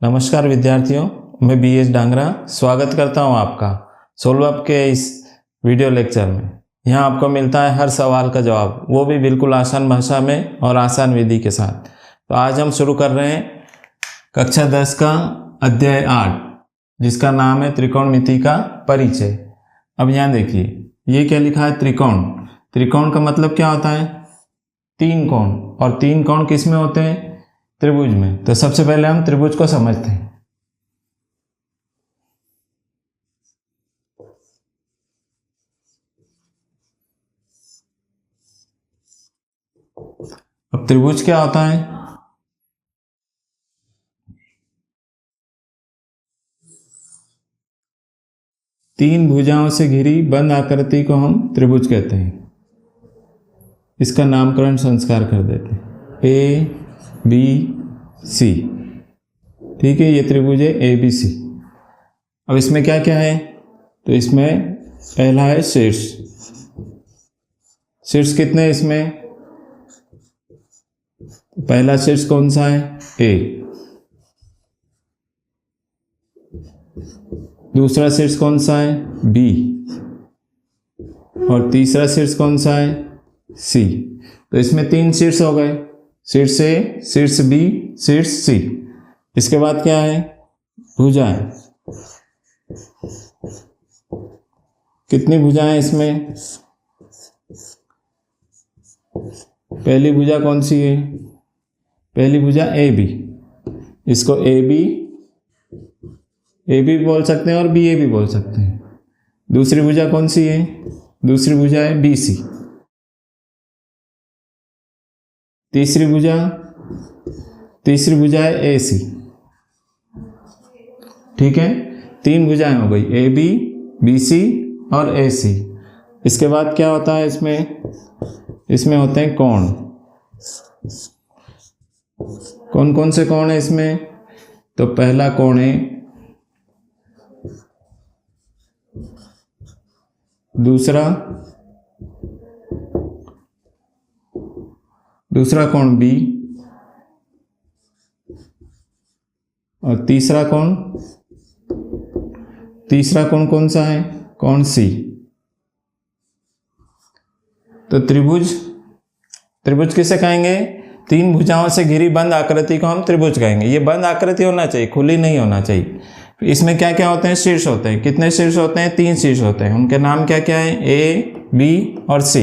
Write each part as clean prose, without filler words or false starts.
नमस्कार विद्यार्थियों, मैं BS डांगरा स्वागत करता हूं आपका सोलवअप के इस वीडियो लेक्चर में। यहां आपको मिलता है हर सवाल का जवाब, वो भी बिल्कुल आसान भाषा में और आसान विधि के साथ। तो आज हम शुरू कर रहे हैं कक्षा 10 का अध्याय 8, जिसका नाम है त्रिकोणमिति का परिचय। अब यहाँ देखिए, ये क्या लिखा है, त्रिकोण। त्रिकोण का मतलब क्या होता है? तीन कोण। और तीन कोण किस में होते हैं? त्रिभुज में। तो सबसे पहले हम त्रिभुज को समझते हैं। अब त्रिभुज क्या होता है? तीन भुजाओं से घिरी बंद आकृति को हम त्रिभुज कहते हैं। इसका नामकरण संस्कार कर देते हैं, ABC। ठीक है, ये त्रिभुज है ABC। अब इसमें क्या क्या है? तो इसमें पहला है शीर्ष। शीर्ष कितने हैं इसमें? पहला शीर्ष कौन सा है? A। दूसरा शीर्ष कौन सा है? B। और तीसरा शीर्ष कौन सा है? C। तो इसमें तीन शीर्ष हो गए, शीर्ष A, शीर्ष B, शीर्ष C। इसके बाद क्या है? भुजाएं। कितनी भुजाएं इसमें? पहली भुजा कौन सी है? पहली भुजा AB। इसको AB भी बोल सकते हैं और BA भी बोल सकते हैं। दूसरी भुजा कौन सी है? दूसरी भुजा है BC। तीसरी भुजा है AC। ठीक है, तीन भुजाएं हो गई, AB, BC और AC। इसके बाद क्या होता है इसमें होते हैं कोण। कौन कौन से कोण है इसमें? तो पहला कोण है, दूसरा कोण B, और तीसरा कोण कौन सा है? कोण C। तो त्रिभुज किसे कहेंगे? तीन भुजाओं से घिरी बंद आकृति को हम त्रिभुज कहेंगे। ये बंद आकृति होना चाहिए, खुली नहीं होना चाहिए। इसमें क्या क्या होते हैं? शीर्ष होते हैं। कितने शीर्ष होते हैं? तीन शीर्ष होते हैं। उनके नाम क्या क्या है? A, B और C।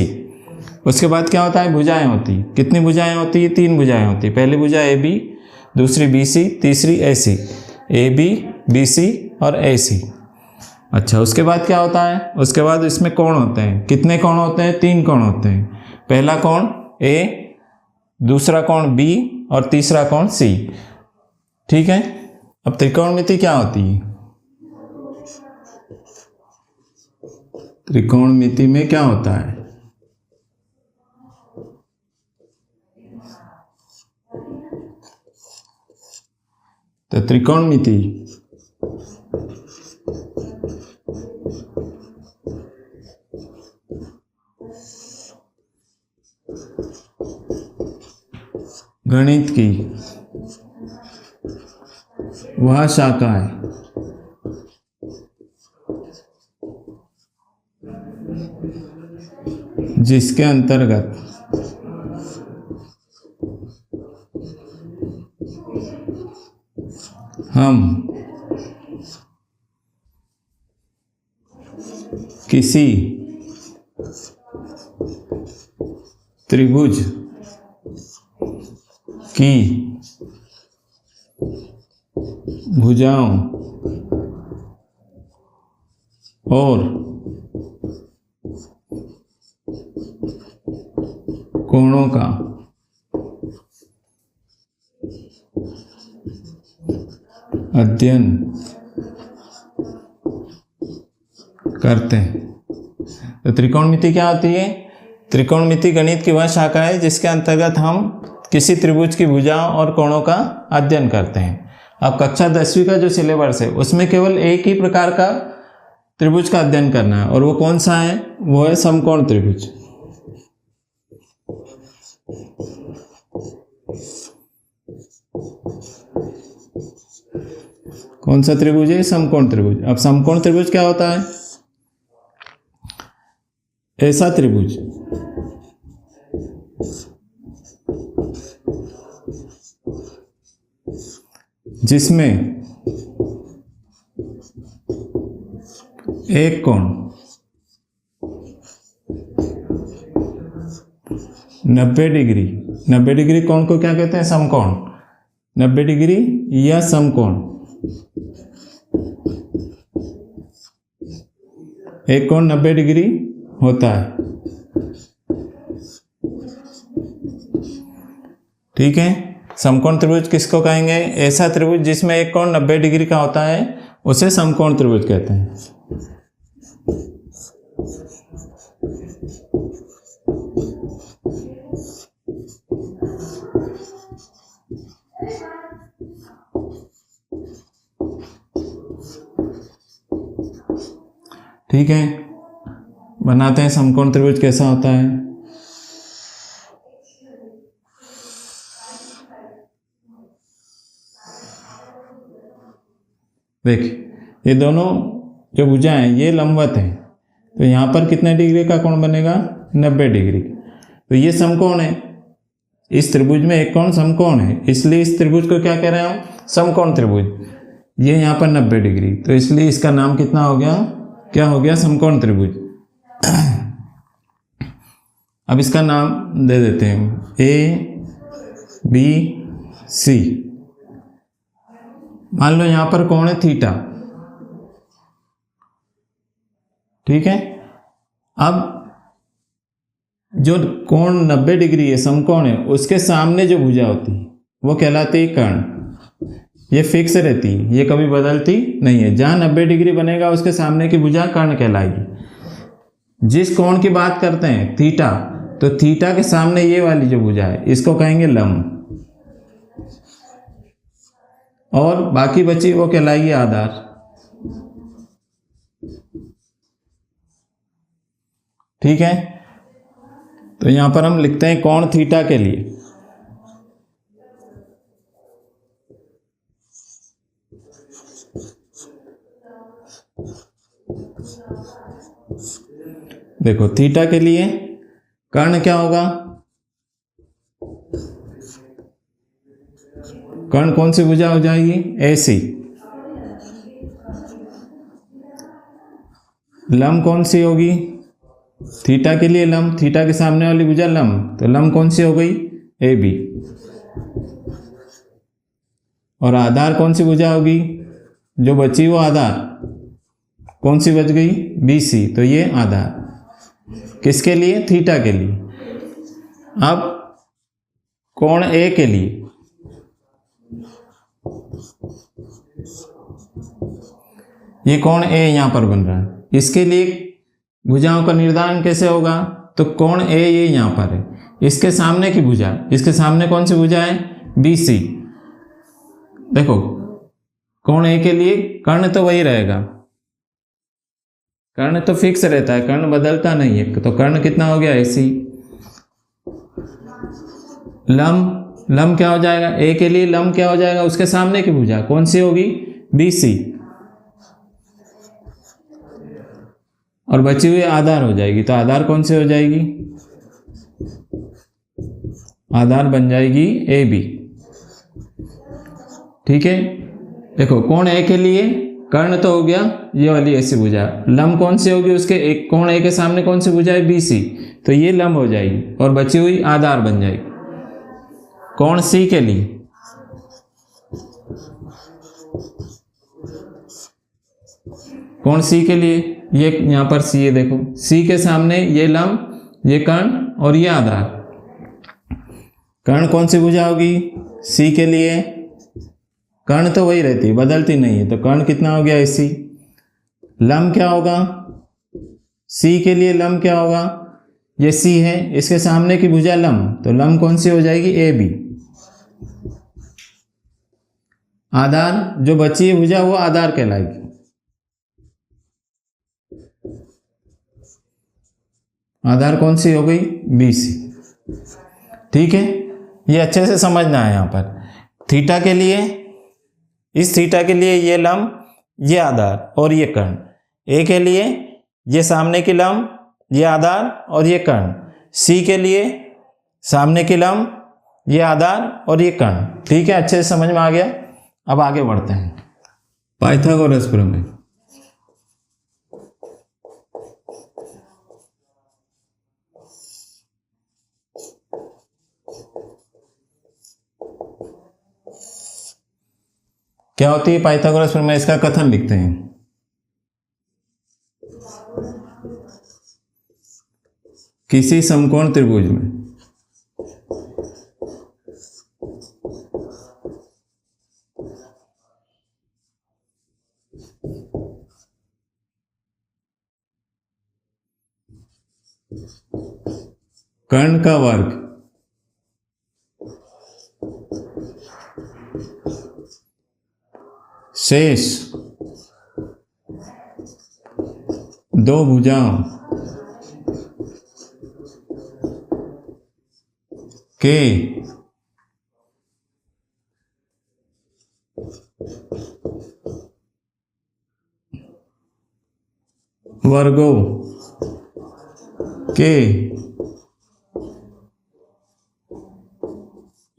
उसके बाद क्या होता है? भुजाएं होती है। कितनी भुजाएं होती है? तीन भुजाएं होती है। पहली भुजा AB, दूसरी BC, तीसरी AC। AB, BC और AC। अच्छा, उसके बाद क्या होता है? उसके बाद इसमें कोण होते हैं। कितने कोण होते हैं? तीन कोण होते हैं। पहला कोण A, दूसरा कोण B और तीसरा कोण C। ठीक है। अब त्रिकोणमिति क्या होती है? त्रिकोणमिति में क्या होता है? तो त्रिकोणमिति गणित की वह शाखा है जिसके अंतर्गत हम किसी त्रिभुज की भुजाओं और कोणों का अध्ययन करते हैं। तो त्रिकोणमिति क्या होती है? त्रिकोणमिति गणित की वह शाखा है जिसके अंतर्गत हम किसी त्रिभुज की भुजाओं और कोणों का अध्ययन करते हैं। अब कक्षा 10वीं का जो सिलेबस है उसमें केवल एक ही प्रकार का त्रिभुज का अध्ययन करना है, और वो कौन सा है? वो है समकोण त्रिभुज। कौन सा त्रिभुज है? समकोण त्रिभुज। अब समकोण त्रिभुज क्या होता है? ऐसा त्रिभुज जिसमें एक कोण 90 डिग्री, 90 डिग्री कोण को क्या कहते हैं? समकोण। 90 डिग्री या समकोण, एक कोण 90 डिग्री होता है। ठीक है, समकोण त्रिभुज किसको कहेंगे? ऐसा त्रिभुज जिसमें एक कोण 90 डिग्री का होता है उसे समकोण त्रिभुज कहते हैं। ठीक है, बनाते हैं समकोण त्रिभुज कैसा होता है। देखिए, ये दोनों जो भुजाएं हैं ये लंबवत हैं, तो यहाँ पर कितने डिग्री का कोण बनेगा? 90 डिग्री। तो ये समकोण है, इस त्रिभुज में एक कोण समकोण है, इसलिए इस त्रिभुज को क्या कह रहे हैं हम? समकोण त्रिभुज। ये यहाँ पर 90 डिग्री, तो इसलिए इसका नाम कितना हो गया? क्या हो गया? समकोण त्रिभुज। अब इसका नाम दे देते हैं ABC। मान लो यहां पर कोण है थीटा। ठीक है, अब जो कोण 90 डिग्री है, समकोण है, उसके सामने जो भुजा होती है वो कहलाती है कर्ण। ये फिक्स रहती है, ये कभी बदलती नहीं है। जहां 90 डिग्री बनेगा उसके सामने की भुजा कर्ण कहलाएगी। जिस कोण की बात करते हैं थीटा, तो थीटा के सामने ये वाली जो भुजा है इसको कहेंगे लंब, और बाकी बची वो कहलाएगी आधार। ठीक है, तो यहां पर हम लिखते हैं कोण थीटा के लिए देखो, थीटा के लिए कर्ण क्या होगा? कर्ण कौन सी भुजा हो जाएगी? AC। लंब कौन सी होगी? थीटा के लिए लंब, थीटा के सामने वाली भुजा लंब, तो लंब कौन सी हो गई? AB। और आधार कौन सी भुजा होगी? जो बची वो आधार कौन सी बच गई? BC। तो ये आधार किसके लिए? थीटा के लिए। अब कोण A के लिए, ये कोण A यहां पर बन रहा है, इसके लिए भुजाओं का निर्धारण कैसे होगा? तो कोण A ये यहां पर है, इसके सामने की भुजा, इसके सामने कौन सी भुजा है? BC। देखो, कोण A के लिए कर्ण तो वही रहेगा, कर्ण तो फिक्स रहता है, कर्ण बदलता नहीं है, तो कर्ण कितना हो गया? AC। लंब, लंब क्या हो जाएगा? A के लिए लंब क्या हो जाएगा? उसके सामने की भुजा कौन सी होगी? BC। और बची हुई आधार हो जाएगी, तो आधार कौन सी हो जाएगी? आधार बन जाएगी AB। ठीक है, देखो कोण A के लिए कर्ण तो हो गया ये वाली ऐसी भुजा, लंब कौन सी होगी उसके? एक कोण A के सामने कौन सी भुजा है? BC। तो ये लंब हो जाएगी और बची हुई आधार बन जाएगी। कोण C के लिए, कोण C के लिए ये यहां पर C है, देखो C के सामने ये लंब, ये कर्ण और ये आधार। कर्ण कौन सी भुजा होगी? C के लिए कर्ण तो वही रहती है, बदलती नहीं है, तो कर्ण कितना हो गया? AC। लंब क्या होगा? C के लिए लंब क्या होगा? ये C है, इसके सामने की भुजा लंब, तो लंब कौन सी हो जाएगी? AB। आधार जो बची है भुजा वो आधार कहलाएगी। आधार कौन सी हो गई? BC। ठीक है, ये अच्छे से समझना है। यहाँ पर थीटा के लिए इस थीटा के लिए ये लंब, ये आधार और ये कर्ण। ए के लिए ये सामने की लंब, ये आधार और ये कर्ण। सी के लिए सामने की लंब, ये आधार और ये कर्ण। ठीक है, अच्छे से समझ में आ गया। अब आगे बढ़ते हैं। पाइथागोरस प्रमेय। क्या होती है पाइथागोरस प्रमेय? इसका कथन लिखते हैं। किसी समकोण त्रिभुज में कर्ण का वर्ग शेष दो भुजाओं के वर्गों के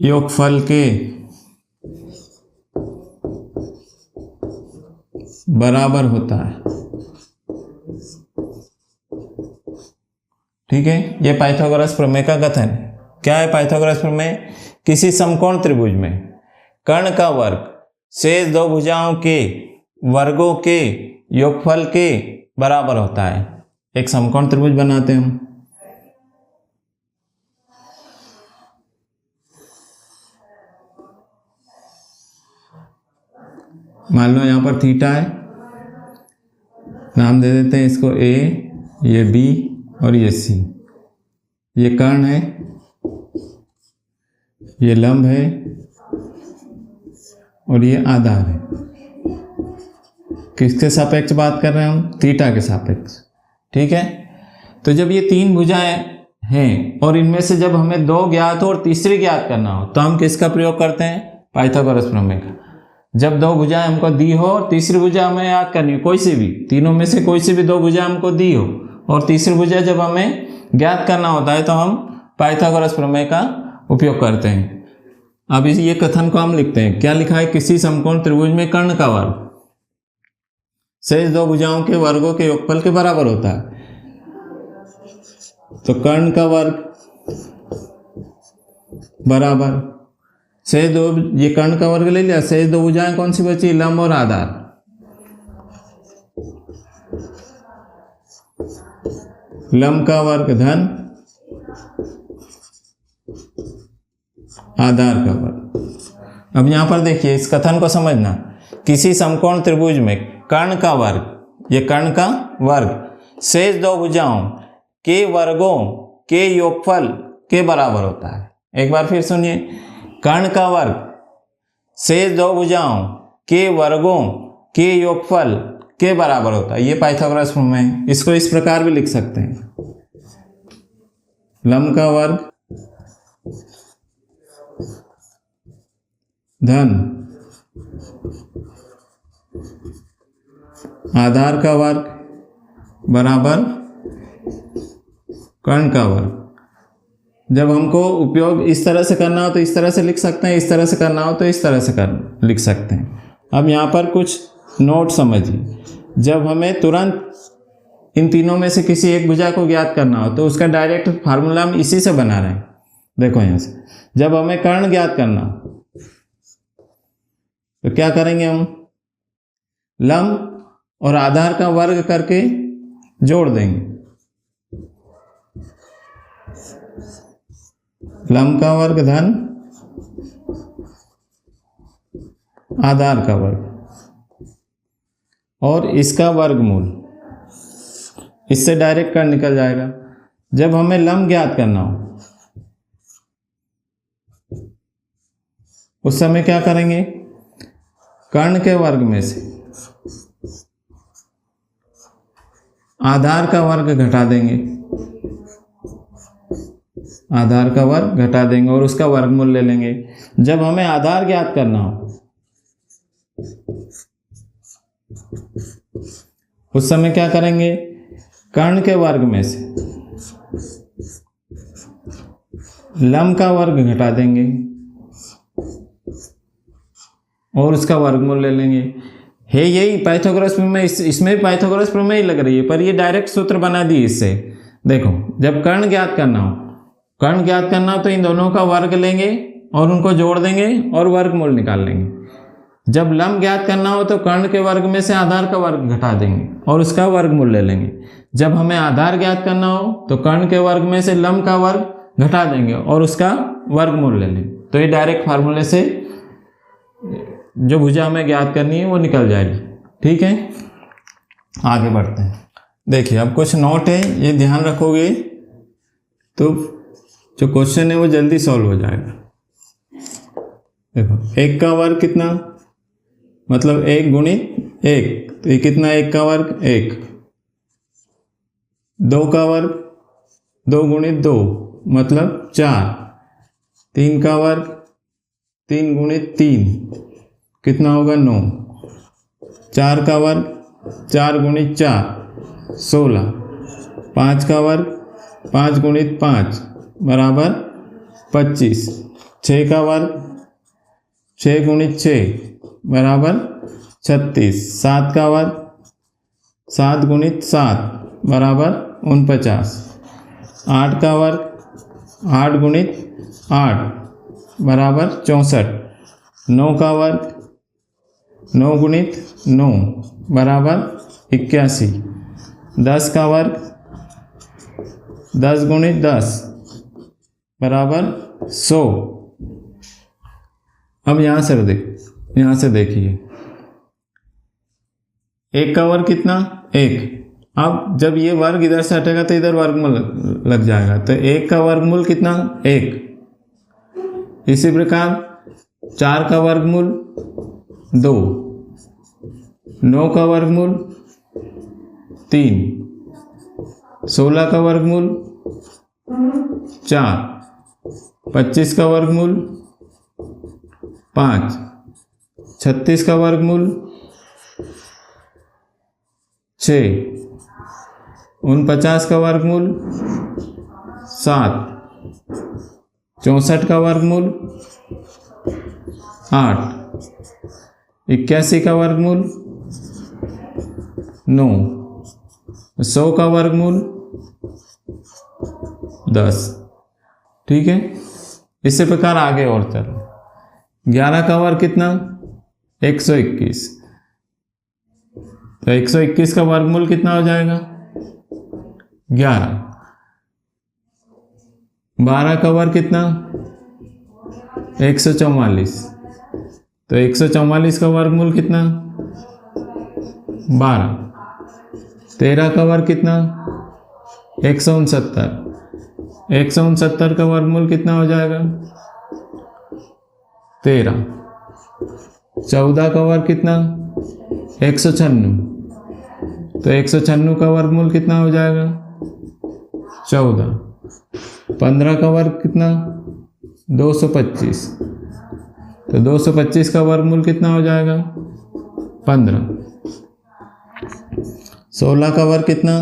योगफल के बराबर होता है। ठीक है, यह पाइथागोरस प्रमेय का कथन है। क्या है पाइथागोरस प्रमेय? किसी समकोण त्रिभुज में कर्ण का वर्ग शेष दो भुजाओं के वर्गों के योगफल के बराबर होता है। एक समकोण त्रिभुज बनाते हैं हम। मान लो यहां पर थीटा है, नाम दे देते हैं इसको ए, ये बी और ये सी। ये कर्ण है, ये लंब है और ये आधार है। किसके सापेक्ष बात कर रहे हैं हम? थीटा के सापेक्ष। ठीक है, तो जब ये तीन भुजाएं हैं और इनमें से जब हमें दो ज्ञात हो और तीसरी ज्ञात करना हो तो हम किसका प्रयोग करते हैं? पाइथागोरस प्रमेय का। जब दो भुजाएं हमको दी हो और तीसरी भुजा हमें याद करनी हो, कोई सी भी, तीनों में से कोई सी भी दो भुजा हमको दी हो और तीसरी भुजा जब हमें ज्ञात करना होता है तो हम पाइथागोरस प्रमेय का उपयोग करते हैं। अब ये कथन को हम लिखते हैं। क्या लिखा है? किसी समकोण त्रिभुज में कर्ण का वर्ग शेष दो भुजाओं के वर्गों के योगफल के बराबर होता है। तो कर्ण का वर्ग बराबर शेष दो, ये कर्ण का वर्ग ले लिया, शेष दो भुजाएं कौन सी बची? लंब और आधार। लंब का वर्ग धन आधार का वर्ग। अब यहां पर देखिए, इस कथन को समझना। किसी समकोण त्रिभुज में कर्ण का वर्ग, ये कर्ण का वर्ग शेष दो भुजाओं के वर्गों के योगफल के बराबर होता है। एक बार फिर सुनिए, कर्ण का वर्ग शेष दो भुजाओं के वर्गों के योगफल के बराबर होता है। ये पाइथागोरस प्रमेय है। इसको इस प्रकार भी लिख सकते हैं। लंब का वर्ग धन आधार का वर्ग बराबर कर्ण का वर्ग। जब हमको उपयोग इस तरह से करना हो तो इस तरह से लिख सकते हैं, इस तरह से करना हो तो इस तरह से लिख सकते हैं। अब यहाँ पर कुछ नोट समझिए। जब हमें तुरंत इन तीनों में से किसी एक भुजा को ज्ञात करना हो तो उसका डायरेक्ट फार्मूला हम इसी से बना रहे हैं। देखो यहाँ से, जब हमें कर्ण ज्ञात करना हो तो क्या करेंगे? हम लंब और आधार का वर्ग करके जोड़ देंगे। लंब का वर्ग धन आधार का वर्ग और इसका वर्गमूल, इससे डायरेक्ट कर्ण निकल जाएगा। जब हमें लंब ज्ञात करना हो उस समय क्या करेंगे? कर्ण के वर्ग में से आधार का वर्ग घटा देंगे, आधार का वर्ग घटा देंगे और उसका वर्गमूल ले लेंगे। जब हमें आधार ज्ञात करना हो उस समय क्या करेंगे, कर्ण के वर्ग में से लंब का वर्ग घटा देंगे और उसका वर्गमूल ले लेंगे। है यही पाइथागोरस प्रमेय, इसमें भी पाइथागोरस प्रमेय लग रही है, पर ये डायरेक्ट सूत्र बना दी इससे। देखो, जब कर्ण ज्ञात करना हो तो इन दोनों का वर्ग लेंगे और उनको जोड़ देंगे और वर्गमूल निकाल लेंगे। जब लंब ज्ञात करना हो तो कर्ण के वर्ग में से आधार का वर्ग घटा देंगे और उसका वर्गमूल ले लेंगे। जब हमें आधार ज्ञात करना हो तो कर्ण के वर्ग में से लंब का वर्ग घटा देंगे और उसका वर्गमूल ले लेंगे। तो ये डायरेक्ट फार्मूले से जो भुजा हमें ज्ञात करनी है वो निकल जाएगी। ठीक है, आगे बढ़ते हैं। देखिए, अब कुछ नोट है, ये ध्यान रखोगे तो जो क्वेश्चन है वो जल्दी सॉल्व हो जाएगा। देखो, 1 का वर्ग कितना, मतलब 1 गुणित 1, तो ये कितना, 1 का वर्ग 1। 2 का वर्ग 2 गुणित 2 मतलब 4। 3 का वर्ग 3 गुणित 3 कितना होगा, 9। 4 का वर्ग 4 गुणित 4 16। 5 का वर्ग 5 गुणित 5 बराबर 25। 6 का वर्ग 6 गुणित 6 बराबर 36। 7 का वर्ग 7 गुणित 7 बराबर 49। 8 का वर्ग 8 गुणित 8 बराबर 64। 9 का वर्ग 9 गुणित 9 बराबर 81। 10 का वर्ग 10 गुणित 10 बराबर 100। अब यहाँ से देखिए, 1 का वर्ग कितना, 1। अब जब ये वर्ग इधर से हटेगा तो इधर वर्गमूल लग जाएगा, तो 1 का वर्गमूल कितना, 1। इसी प्रकार 4 का वर्गमूल 2, 9 का वर्गमूल 3, 16 का वर्गमूल 4, 25 का वर्गमूल 5, 36 का वर्गमूल 6, 49 का वर्गमूल 7, 64 का वर्गमूल 8, 81 का वर्गमूल 9, 100 का वर्गमूल 10। ठीक है, इसी प्रकार आगे और चलो। 11 का वर्ग कितना, 121। तो 121 का वर्गमूल कितना हो जाएगा, 11। 12 का वर्ग कितना, 144। तो 144 का वर्गमूल कितना, 12। 13 का वर्ग कितना, 169। 169 का वर्गमूल कितना हो जाएगा, 13। 14 का वर्ग कितना, 196। तो 196 का वर्गमूल कितना हो जाएगा, 14। 15 का वर्ग कितना, 225। तो 225 का वर्गमूल कितना हो जाएगा, 15। 16 का वर्ग कितना,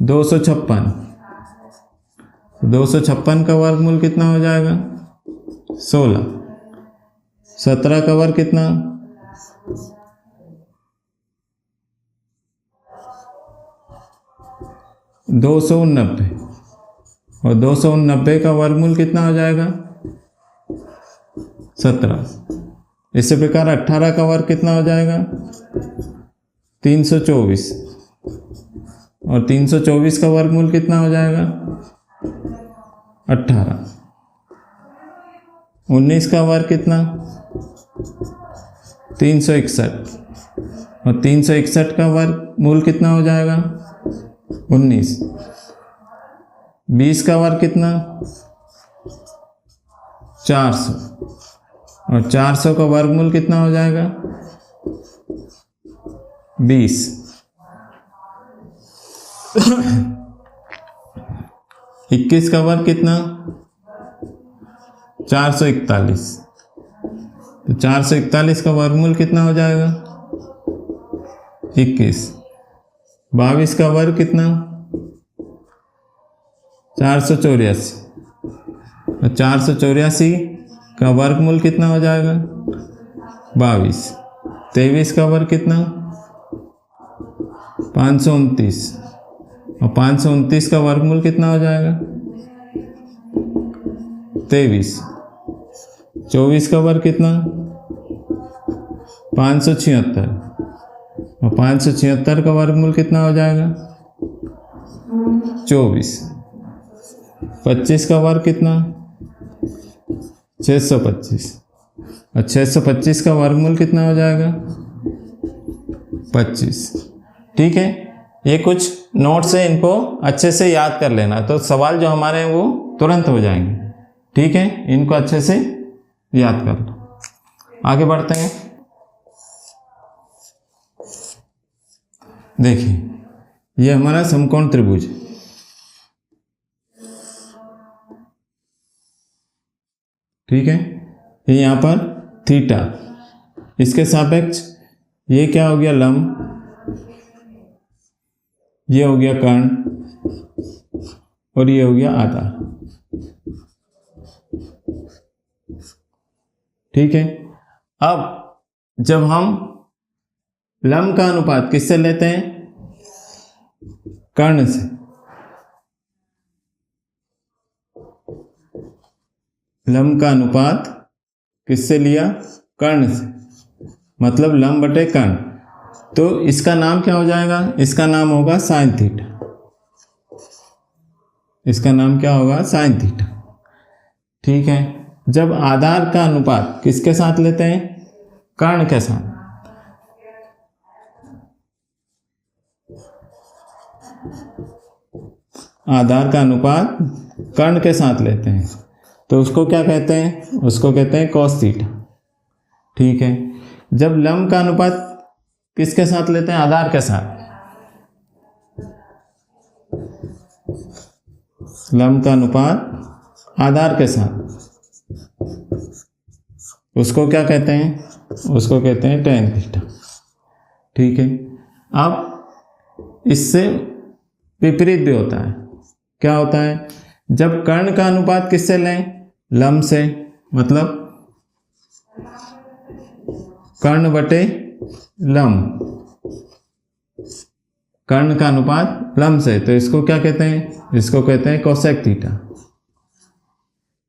256। 256 का वर्गमूल कितना हो जाएगा, 16। 17 का वर्ग कितना, 289। और 289 का वर्गमूल कितना हो जाएगा, 17। इसी प्रकार 18 का वर्ग कितना हो जाएगा, 324। और 324 का वर्गमूल कितना हो जाएगा, 18। 19 का वर्ग कितना, 361। और 361 का वर्गमूल कितना हो जाएगा, 19। 20 का वर्ग कितना, 400। और 400 का वर्गमूल कितना हो जाएगा, 20। 21 का वर्ग कितना, 441। तो 441 का वर्गमूल कितना हो जाएगा, 21। 22 का वर्ग कितना? 484। और 484 का वर्गमूल कितना हो जाएगा? 22। 23 का वर्ग कितना? 529। और 529 का वर्गमूल कितना हो जाएगा? 23। 24 का वर्ग कितना? 576। और 576 का वर्गमूल कितना हो जाएगा? 24। 25 का वर्ग कितना? 625। और 625 का वर्गमूल कितना हो जाएगा? 25। ठीक है, ये कुछ नोट्स है, इनको अच्छे से याद कर लेना, तो सवाल जो हमारे हैं वो तुरंत हो जाएंगे। ठीक है, इनको अच्छे से याद कर लो। आगे बढ़ते हैं। देखिए, ये हमारा समकोण त्रिभुज, ठीक है, ये यहाँ पर थीटा, इसके सापेक्ष ये क्या हो गया? लंब, ये हो गया कर्ण, और ये हो गया आधार। ठीक है, अब जब हम लंब का अनुपात किससे लेते हैं? कर्ण से। लंब का अनुपात किससे लिया? कर्ण से, मतलब लंब बटे कर्ण। तो इसका नाम क्या हो जाएगा? इसका नाम होगा साइन थीटा। इसका नाम क्या होगा? Sine theta. ठीक है, जब आधार का अनुपात किसके साथ लेते हैं? कर्ण के साथ। आधार का अनुपात कर्ण के साथ लेते हैं, तो उसको क्या कहते हैं? उसको कहते हैं कॉस थीटा। ठीक है, जब लंब का अनुपात किसके साथ लेते हैं? आधार के साथ। लंब का अनुपात आधार के साथ, उसको क्या कहते हैं? उसको कहते हैं tan थीटा। ठीक है, अब इससे विपरीत भी होता है। क्या होता है? जब कर्ण का अनुपात किससे लें? लंब से, मतलब कर्ण बटे लंब, कर्ण का अनुपात लंब से, तो इसको क्या कहते हैं? इसको कहते हैं कोसेक थीटा।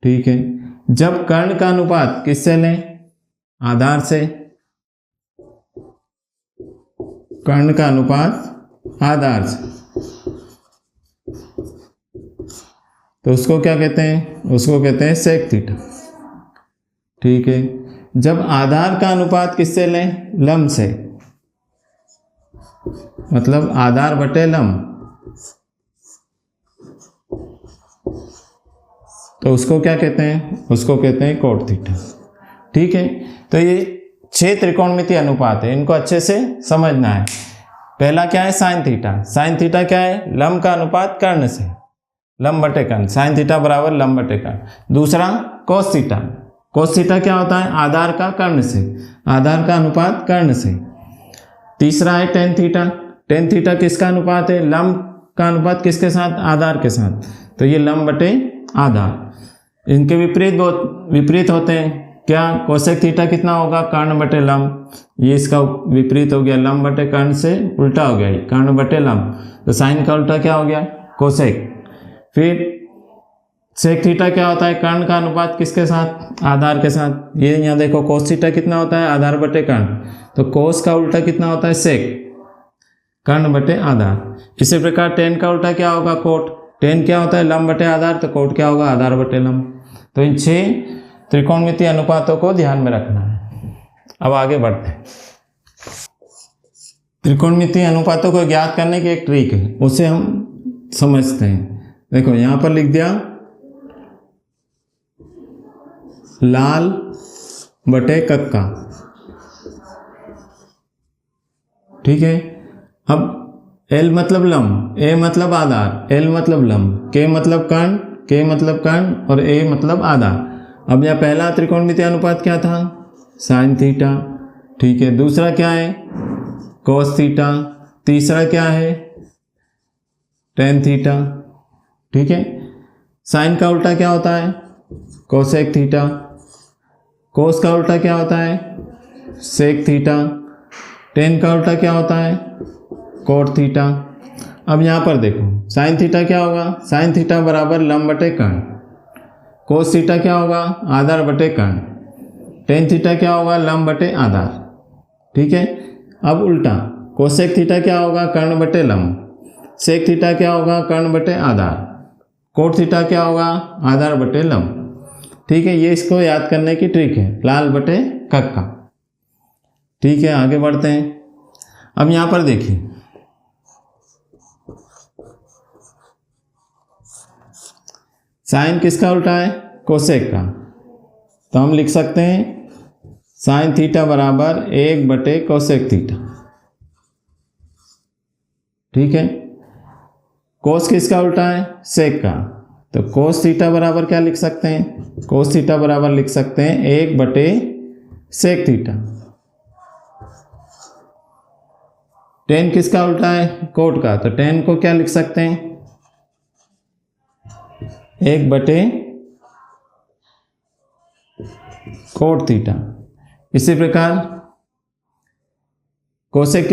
ठीक है, जब कर्ण का अनुपात किससे लें? आधार से। कर्ण का अनुपात आधार से, तो उसको क्या कहते हैं? उसको कहते हैं सेक थीटा। ठीक है, जब आधार का अनुपात किससे लें? लंब से, मतलब आधार बटे लंब, तो उसको क्या कहते हैं? उसको कहते हैं कोट थीटा। ठीक है, तो ये 6 त्रिकोणमितीय अनुपात है, इनको अच्छे से समझना है। पहला क्या है? Sine theta. साइन थीटा क्या है? लंब का अनुपात कर्ण से, लंब बटे कर्ण, साइन थीटा बराबर लंब बटे कर्ण। दूसरा कोस थीटा। कोस थीटा क्या होता है? आधार का कर्ण से, आधार का अनुपात कर्ण से। तीसरा है टेन थीटा। टेन थीटा किसका अनुपात है? लंब का अनुपात किसके साथ? आधार के साथ, तो ये लंब बटे आधार। इनके विपरीत होते हैं। क्या? कोसेक थीटा कितना होगा? कर्ण बटे लंब। ये इसका विपरीत हो गया, लंब बटे कर्ण से उल्टा हो गया, कर्ण बटे लंब। तो साइन का उल्टा क्या हो गया? कोसेक। फिर सेक थीटा क्या होता है? कर्ण का अनुपात किसके साथ? आधार के साथ। ये यहाँ देखो, कोस थीटा कितना होता है? आधार बटे कर्ण। तो कोस का उल्टा कितना होता है? सेक, कर्ण बटे आधार। इसी प्रकार टेन का उल्टा क्या होगा? कोट। टेन क्या होता है? लंब बटे आधार, तो कोट क्या होगा? आधार बटे लंब। तो इन 6 त्रिकोणमितीय अनुपातों को ध्यान में रखना है। अब आगे बढ़ते हैं। त्रिकोणमितीय अनुपातों को ज्ञात करने की एक ट्रिक है, उसे हम समझते हैं। देखो यहां पर लिख दिया लाल बटे कक्का। ठीक है, अब L मतलब लंब, A मतलब आधार, L मतलब लंब, K मतलब कर्ण, K मतलब कर्ण और A मतलब आधार। अब यह पहला त्रिकोणमितीय अनुपात क्या था? Sine theta. ठीक है, दूसरा क्या है? कोस थीटा, तीसरा क्या है टेन थीटा, ठीक है। साइन का उल्टा क्या होता है कोसेक थीटा, कोस का उल्टा क्या होता है सेक थीटा, टेन का उल्टा क्या होता है कोट थीटा। अब यहाँ पर देखो साइन थीटा क्या होगा, साइन थीटा बराबर लंब बटे कर्ण, कोस थीटा क्या होगा आधार बटे कर्ण, टेन थीटा क्या होगा लंब बटे आधार, ठीक है। अब उल्टा कोसेक थीटा क्या होगा कर्ण बटे लंब, सेक थीटा क्या होगा कर्ण बटे आधार, कोट थीटा क्या होगा आधार बटे लंब, ठीक है। ये इसको याद करने की ट्रिक है, लाल बटे कक्का, ठीक है। आगे बढ़ते हैं। अब यहाँ पर देखिए साइन किसका उल्टा है कोसेक का, तो हम लिख सकते हैं साइन थीटा बराबर 1 बटे कोसेक थीटा, ठीक है। कोस किसका उल्टा है सेक का, तो कोस थीटा बराबर क्या लिख सकते हैं, कोस थीटा बराबर लिख सकते हैं 1 बटे सेक थीटा। टेन किसका उल्टा है कोट का, तो टेन को क्या लिख सकते हैं 1 बटे कोट थीटा। इसी प्रकार कोसेक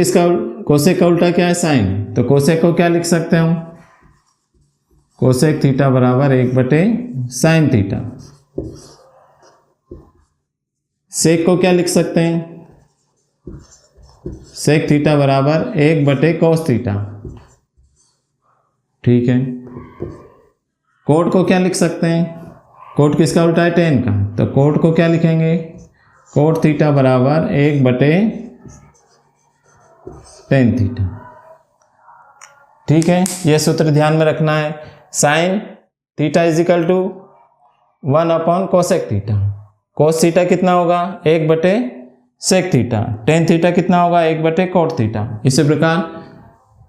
कोसेक का उल्टा क्या है साइन, तो कोसेक को क्या लिख सकते हैं हम कोसेक थीटा बराबर 1 बटे साइन थीटा। सेक को क्या लिख सकते हैं सेक थीटा बराबर 1 बटे कोस थीटा, ठीक है। कोट को क्या लिख सकते हैं, कोट किसका उल्टा है टेन का, तो कोट को क्या लिखेंगे कोट थीटा बराबर 1 बटे टेन थीटा, ठीक है। यह सूत्र ध्यान में रखना है, sine theta is equal to 1 upon cosec theta, cos theta कितना होगा 1 बटे सेक थीटा, टेन थीटा कितना होगा 1 बटे कोट थीटा। इसी प्रकार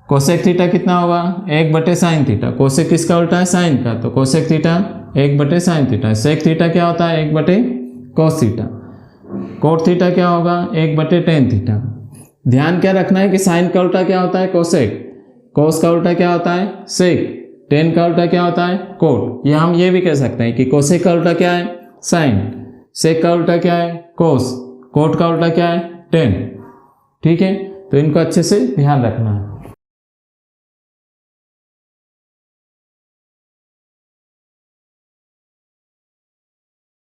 कोसेक थीटा कितना होगा 1 बटे साइन थीटा, कोसेक किसका उल्टा है साइन का, तो कोसेक थीटा 1 बटे साइन थीटा। सेक थीटा क्या होता है 1 बटे कोस थीटा, कोट थीटा क्या होगा 1 बटे टेन थीटा। ध्यान क्या रखना है कि साइन का उल्टा क्या होता है कोसेक, कोस का उल्टा क्या होता है सेक, टेन का उल्टा क्या होता है कोट। या हम ये भी कह सकते हैं कि कोसेक का उल्टा क्या है साइन, सेक का उल्टा क्या है कोस, कोट का उल्टा क्या है टेन, ठीक है। तो इनको अच्छे से ध्यान रखना है।